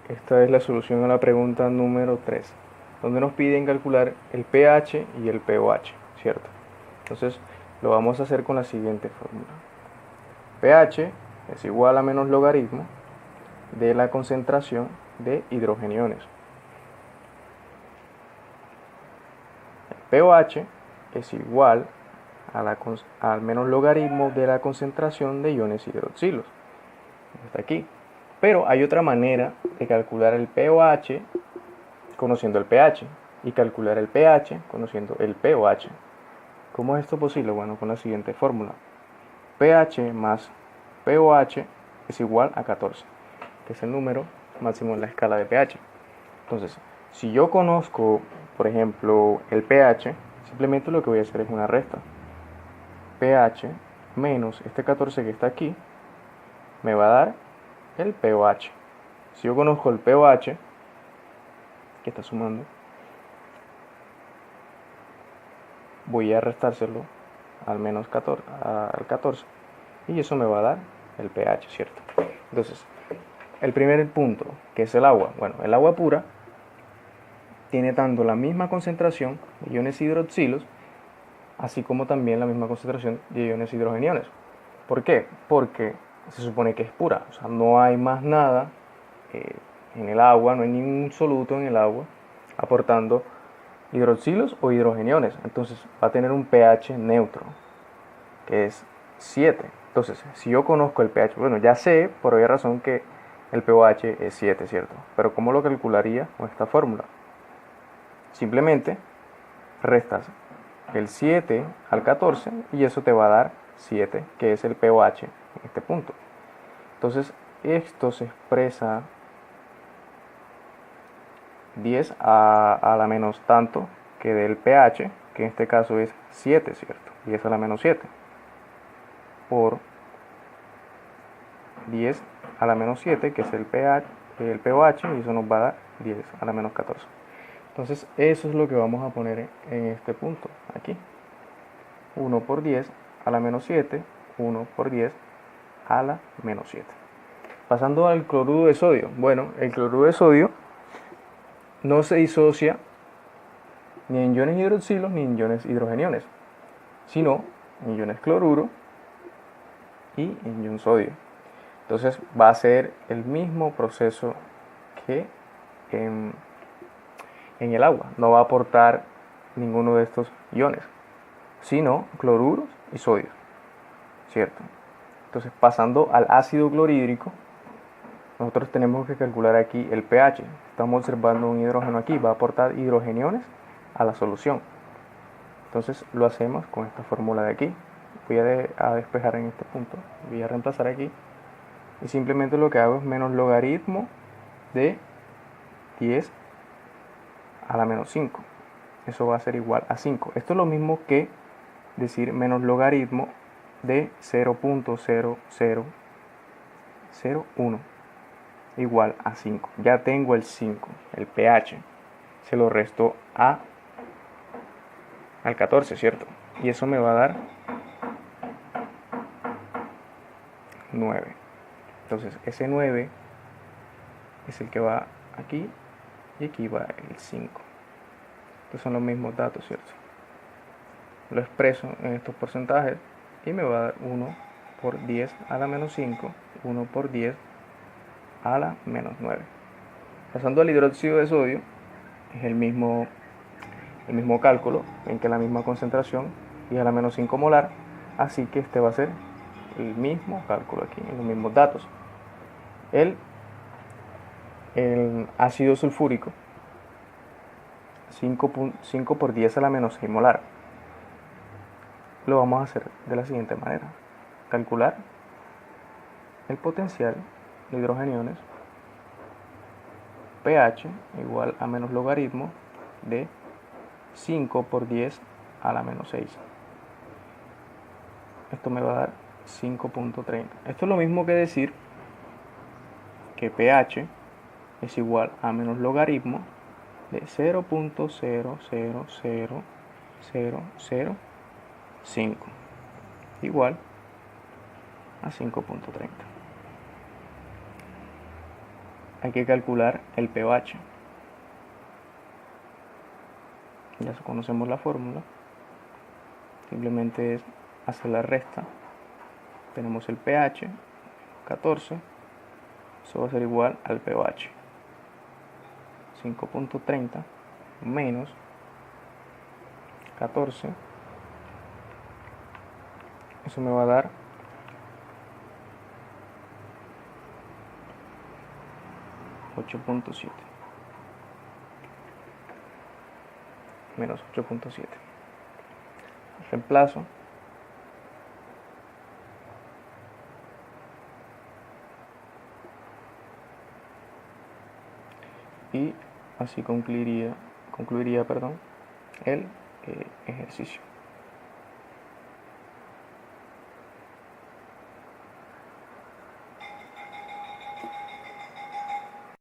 Esta es la solución a la pregunta número 3, donde nos piden calcular el pH y el pOH, ¿cierto? Entonces lo vamos a hacer con la siguiente fórmula. pH es igual a menos logaritmo de la concentración de hidrogeniones. El pOH es igual al menos logaritmo de la concentración de iones hidroxilos. Está aquí. Pero hay otra manera de calcular el pOH conociendo el pH y calcular el pH conociendo el pOH. ¿Cómo es esto posible? Bueno, con la siguiente fórmula. pH más pOH es igual a 14, que es el número máximo en la escala de pH. Entonces, si yo conozco, por ejemplo, el pH, simplemente lo que voy a hacer es una resta. pH menos este 14 que está aquí me va a dar el pOH. Si yo conozco el pOH, que está sumando, voy a restárselo al menos 14, al 14 y eso me va a dar el pH, ¿cierto? Entonces, el primer punto, que es el agua. Bueno, el agua pura tiene tanto la misma concentración de iones hidroxilos, así como también la misma concentración de iones hidrogeniones. ¿Por qué? Porque se supone que es pura, o sea, no hay más nada en el agua, no hay ningún soluto en el agua aportando hidroxilos o hidrogeniones. Entonces va a tener un pH neutro, que es 7. Entonces, si yo conozco el pH, bueno, ya sé por obvia razón que el pOH es 7, ¿cierto? Pero ¿cómo lo calcularía con esta fórmula? Simplemente restas el 7 al 14 y eso te va a dar 7, que es el pOH en este punto. Entonces, esto se expresa 10 a la menos tanto que del pH, que en este caso es 7, ¿cierto? 10 a la menos 7 por 10 a la menos 7, que es el pOH, y eso nos va a dar 10 a la menos 14. Entonces eso es lo que vamos a poner en este punto, aquí. 1 por 10 a la menos 7, 1 por 10 a la menos 7. Pasando al cloruro de sodio. Bueno, el cloruro de sodio no se disocia ni en iones hidroxilos ni en iones hidrogeniones, sino en iones cloruro y en ion sodio. Entonces va a ser el mismo proceso que en el agua. No va a aportar ninguno de estos iones, sino cloruros y sodio, ¿cierto? Entonces, pasando al ácido clorhídrico, nosotros tenemos que calcular aquí el pH. Estamos observando un hidrógeno aquí, va a aportar hidrogeniones a la solución. Entonces lo hacemos con esta fórmula de aquí. Voy a despejar en este punto, voy a reemplazar aquí y simplemente lo que hago es menos logaritmo de 10 a la menos 5. Eso va a ser igual a 5. Esto es lo mismo que decir menos logaritmo de 0.0001 igual a 5. Ya tengo el 5, el pH. Se lo resto al 14, ¿cierto? Y eso me va a dar 9. Entonces ese 9 es el que va aquí y aquí va el 5. Estos son los mismos datos, ¿cierto? Lo expreso en estos porcentajes y me va a dar 1 por 10 a la menos 5, 1 por 10 a la menos 9. Pasando al hidróxido de sodio, es el mismo cálculo, en que la misma concentración y a la menos 5 molar, así que este va a ser el mismo cálculo aquí, en los mismos datos. El ácido sulfúrico, 5 por 10 a la menos 6 molar. Lo vamos a hacer de la siguiente manera. Calcular el potencial de hidrogeniones, pH igual a menos logaritmo de 5 por 10 a la menos 6. Esto me va a dar 5.30. Esto es lo mismo que decir que pH es igual a menos logaritmo de 0.000005 igual a 5.30. hay que calcular el pH. Ya conocemos la fórmula, simplemente es hacer la resta. Tenemos el pH 14, eso va a ser igual al pH 5.30 menos 14, eso me va a dar 8.7 menos 8.7. Reemplazo y así concluiría el ejercicio.